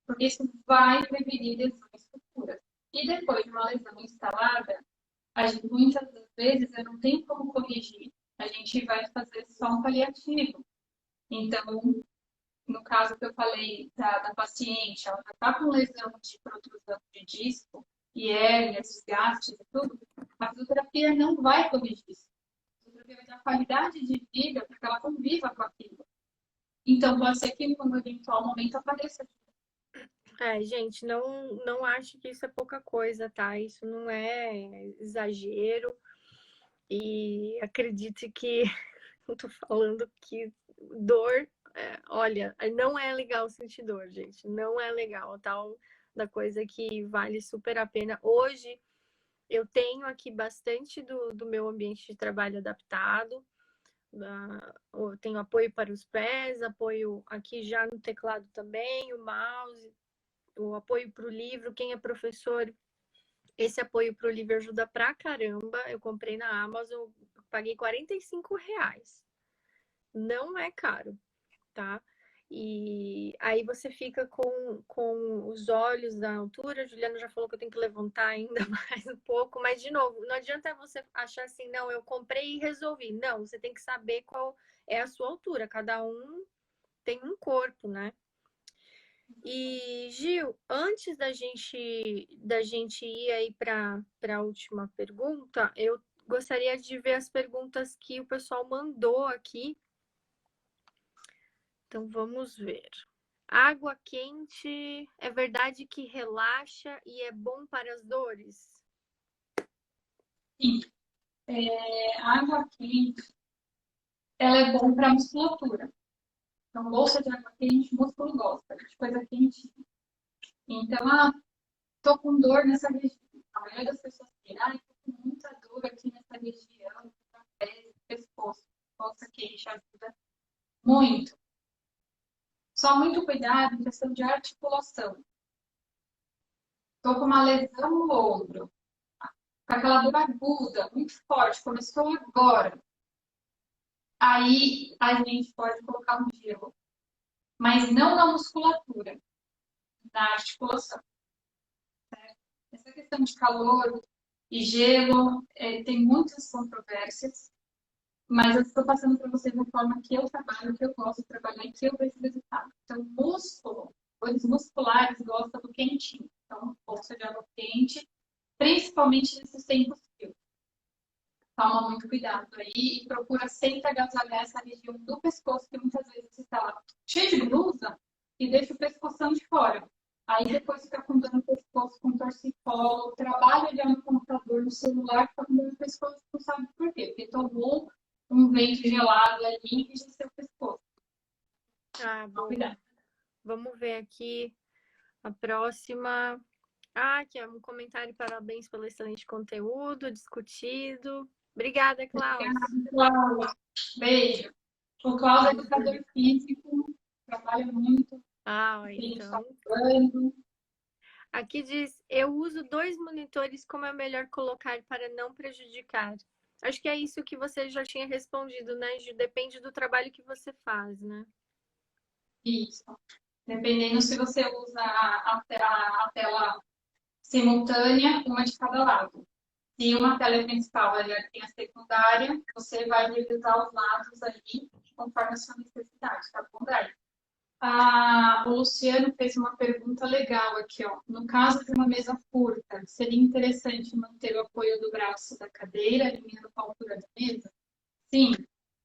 porque isso vai prevenir lesões futuras. E depois de uma lesão instalada, muitas das vezes eu não tenho como corrigir. A gente vai fazer só um paliativo. Então, no caso que eu falei da paciente, ela já está com lesão de protrusão de disco, e hérnias, desgastes e tudo, a fisioterapia não vai corrigir isso. A fisioterapia vai dar qualidade de vida para que ela conviva com aquilo. Então, pode ser que no eventual momento apareça. Gente, não acho que isso é pouca coisa, tá? Isso não é exagero. E acredite que eu tô falando que dor, olha, não é legal sentir dor, gente. Não é legal, tal da coisa que vale super a pena. Hoje eu tenho aqui bastante do meu ambiente de trabalho adaptado. Eu tenho apoio para os pés, apoio aqui já no teclado também, o mouse, o apoio para o livro. Quem é professor, esse apoio para o livro ajuda pra caramba. Eu comprei na Amazon, paguei R$ 45. Não é caro, tá? E aí você fica com os olhos na altura. A Juliana já falou que eu tenho que levantar ainda mais um pouco, mas de novo, não adianta você achar assim, não, eu comprei e resolvi. Não, você tem que saber qual é a sua altura. Cada um tem um corpo, né? E Gil, antes da gente ir aí para a última pergunta, eu gostaria de ver as perguntas que o pessoal mandou aqui. Então vamos ver. Água quente é verdade que relaxa e é bom para as dores? Sim, água quente, ela é bom para a musculatura. Então, bolsa de água quente, músculo gosta de coisa quente. Então, tô com dor nessa região. A maioria das pessoas tem, tô com muita dor aqui nessa região, trapézio, pescoço. Bolsa quente ajuda muito. Só muito cuidado em questão de articulação. Tô com uma lesão no ombro. com aquela dor aguda, muito forte, começou agora, aí a gente pode colocar um gelo, mas não na musculatura, na articulação. Essa questão de calor e gelo tem muitas controvérsias, mas eu estou passando para vocês da forma que eu trabalho, que eu gosto de trabalhar e que eu vejo resultado. Então, músculo, dores musculares gostam do quentinho. Então, bolsa de água quente, principalmente nesses tempos frios. Toma muito cuidado aí e procura sempre agasalhar essa região do pescoço, que muitas vezes você está lá cheio de blusa e deixa o pescoção de fora. Aí depois fica com dor no pescoço, com torcicolo, trabalha olhando no computador, no celular, fica com dor no pescoço, não sabe por quê. Porque tomou um vento gelado ali e enrijeceu o pescoço. Ah, bom. Cuidado. Vamos ver aqui a próxima. Ah, aqui é um comentário, parabéns pelo excelente conteúdo, discutido. Obrigada, Cláudia. Obrigada, Cláudia. Beijo. O Cláudio é educador físico, trabalha muito. Ah, então. Falando. Aqui diz, eu uso 2 monitores, como é melhor colocar para não prejudicar? Acho que é isso que você já tinha respondido, né, Ju? Depende do trabalho que você faz, né? Isso. Dependendo se você usa a tela simultânea, uma de cada lado. Se uma tela é principal e tem a secundária, você vai revisar os lados ali conforme a sua necessidade, tá bom, Dai? O Luciano fez uma pergunta legal aqui, ó. No caso de uma mesa curta, seria interessante manter o apoio do braço da cadeira alinhando com a altura da mesa? Sim.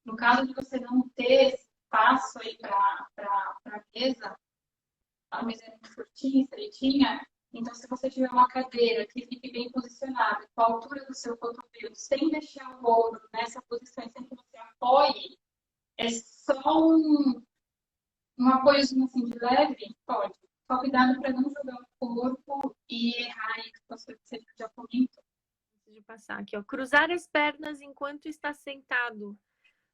No caso de você não ter espaço aí para a mesa é muito curtinha, estreitinha, então se você tiver uma cadeira que fique bem posicionada, com a altura do seu cotovelo, sem deixar o ombro nessa posição, sem que você apoie, é só um apoiozinho assim de leve, pode. Só cuidado para não jogar o corpo e errar aí que você já comentou. De passar aqui, ó. Cruzar as pernas enquanto está sentado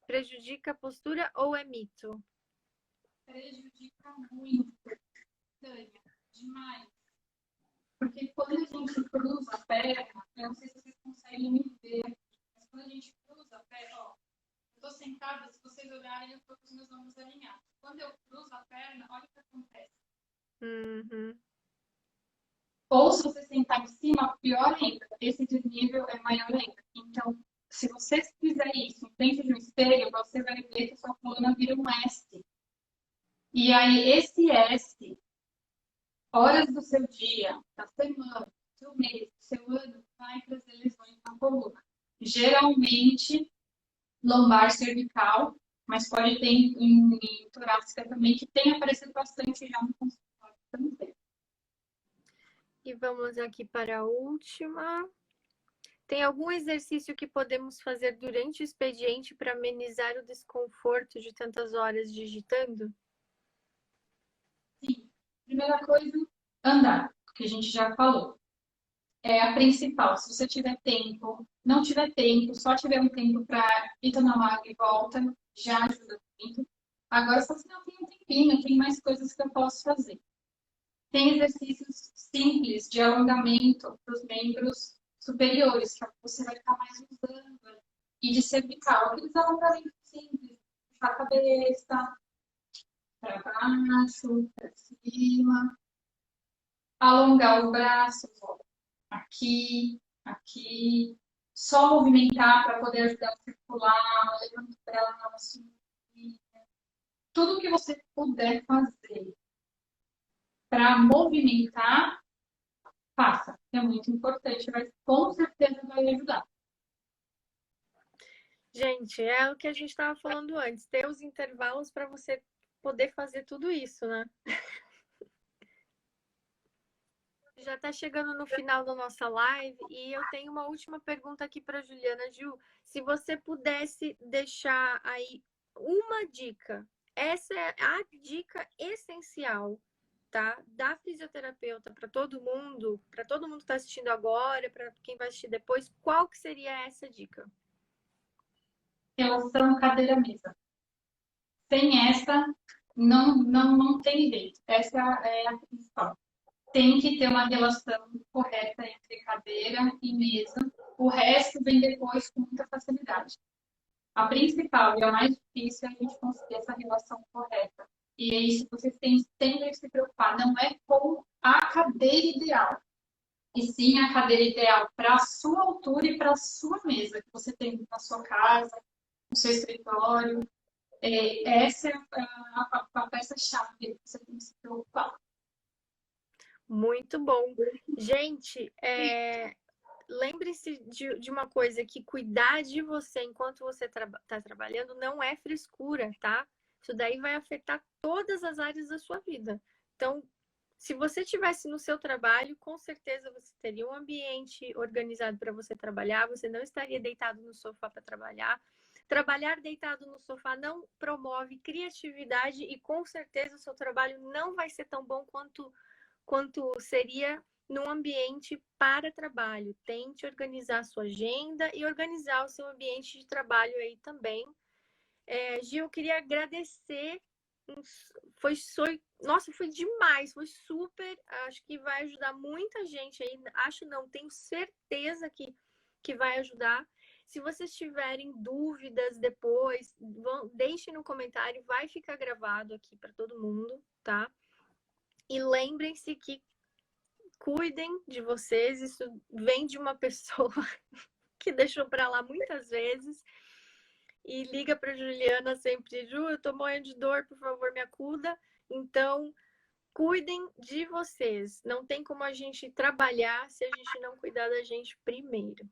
prejudica a postura ou é mito? Prejudica muito, Tânia, demais. Porque quando a gente cruza a perna, eu não sei se vocês conseguem me ver, mas quando a gente cruza a perna, ó, eu tô sentada, se vocês olharem, eu tô com os meus ombros alinhados. Quando eu cruzo a perna, olha o que acontece. Uhum. Ou se você sentar em cima, pior ainda, esse desnível é maior ainda. Então, se você fizer isso em frente de um espelho, você vai ver que a sua coluna vira um S. E aí, esse S, horas do seu dia, da semana, do seu mês, do seu ano, vai trazer lesões na coluna. Geralmente, lombar cervical, mas pode ter em torácica também, que tem aparecido bastante já no consultório também. E vamos aqui para a última. Tem algum exercício que podemos fazer durante o expediente para amenizar o desconforto de tantas horas digitando? Sim. Primeira coisa, andar, que a gente já falou. É a principal. Se você tiver tempo, não tiver tempo, só tiver um tempo para ir tomar uma água e volta, já ajuda muito. Agora, se você não tem um tempinho, tem mais coisas que eu posso fazer. Tem exercícios simples de alongamento para os membros superiores, que você vai ficar mais usando. E de cervical, aqueles alongamentos simples, puxar a cabeça, para baixo, para cima. Alongar os braços, ó, aqui, aqui. Só movimentar para poder ajudar a circular, levando o braço. Tudo que você puder fazer para movimentar, faça. É muito importante, mas com certeza vai ajudar. Gente, é o que a gente estava falando antes, ter os intervalos para você poder fazer tudo isso, né? Já está chegando no final da nossa live e eu tenho uma última pergunta aqui para Juliana. Ju, se você pudesse deixar aí uma dica, essa é a dica essencial, tá? Da fisioterapeuta para todo mundo que está assistindo agora, para quem vai assistir depois, qual que seria essa dica? Relação cadeira-mesa. Sem essa, não tem jeito. Essa é a principal. Tem que ter uma relação correta entre cadeira e mesa, o resto vem depois com muita facilidade. A principal e a mais difícil é a gente conseguir essa relação correta. E é isso que vocês têm sempre que se preocupar. Não é com a cadeira ideal, e sim a cadeira ideal para a sua altura e para a sua mesa, que você tem na sua casa, no seu escritório. Essa é a peça-chave que você tem que se preocupar. Muito bom. Gente, lembre-se de uma coisa, que cuidar de você enquanto você está trabalhando não é frescura, tá? Isso daí vai afetar todas as áreas da sua vida. Então, se você estivesse no seu trabalho, com certeza você teria um ambiente organizado para você trabalhar, você não estaria deitado no sofá para trabalhar. Trabalhar deitado no sofá não promove criatividade e com certeza o seu trabalho não vai ser tão bom quanto seria num ambiente para trabalho. Tente organizar a sua agenda e organizar o seu ambiente de trabalho aí também. Gil, eu queria agradecer. Nossa, foi demais, foi super. Acho que vai ajudar muita gente aí. Tenho certeza que vai ajudar. Se vocês tiverem dúvidas depois, deixem no comentário, vai ficar gravado aqui para todo mundo, tá? E lembrem-se que cuidem de vocês. Isso vem de uma pessoa que deixou para lá muitas vezes e liga para Juliana sempre: Ju, eu tô morrendo de dor, por favor, me acuda. Então, cuidem de vocês. Não tem como a gente trabalhar se a gente não cuidar da gente primeiro.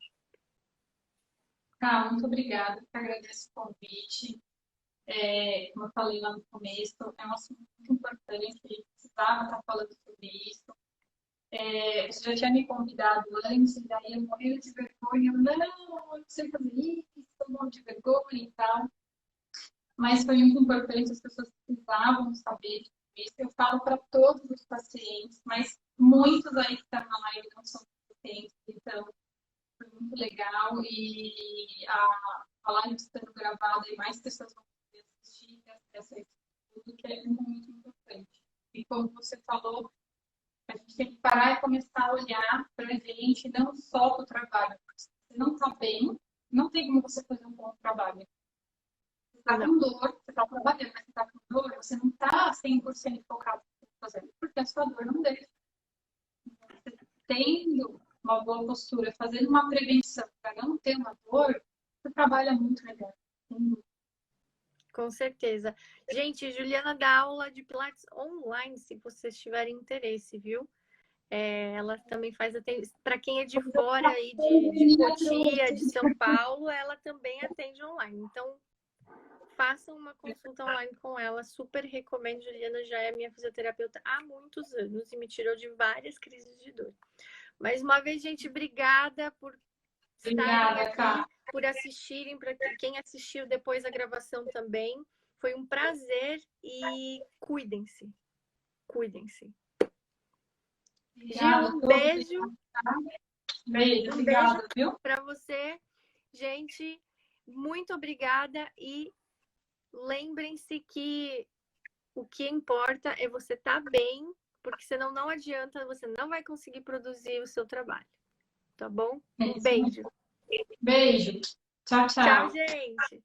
Tá, muito obrigada. Eu agradeço o convite. Como eu falei lá no começo, é um assunto muito importante. A gente precisava estar falando sobre isso. Você já tinha me convidado antes, e daí eu morri de vergonha. Eu não sei fazer isso, estou morrendo de vergonha e tal. Mas foi muito importante, as pessoas precisavam saber disso. Eu falo para todos os pacientes, mas muitos aí que estão na live não são pacientes, então foi muito legal. E a live estando gravada e mais pessoas vão poder assistir, ter acesso a isso tudo, que é muito importante. E como você falou, a gente tem que parar e começar a olhar para a gente, não só para o trabalho. Se você não está bem, não tem como você fazer um bom trabalho. Você está com dor, você está trabalhando, mas você está com dor, você não está 100% focado no que está fazendo, porque a sua dor não deixa. Então, você tendo uma boa postura, fazendo uma prevenção para não ter uma dor, você trabalha muito melhor. Com certeza. Gente, Juliana dá aula de Pilates online, se vocês tiverem interesse, viu? Ela também faz atendimento. Para quem é de fora aí, de Cotia, de São Paulo, ela também atende online. Então, façam uma consulta online com ela. Super recomendo. Juliana já é minha fisioterapeuta há muitos anos e me tirou de várias crises de dor. Mais uma vez, gente, obrigada por estarem aqui, por assistirem, para quem assistiu depois a gravação também. Foi um prazer e cuidem-se. Cuidem-se. Gil, um beijo. Um beijo para você. Gente, muito obrigada e lembrem-se que o que importa é você estar bem, porque senão não adianta, você não vai conseguir produzir o seu trabalho. Tá bom? Um beijo. Beijo. Tchau, tchau. Tchau, gente.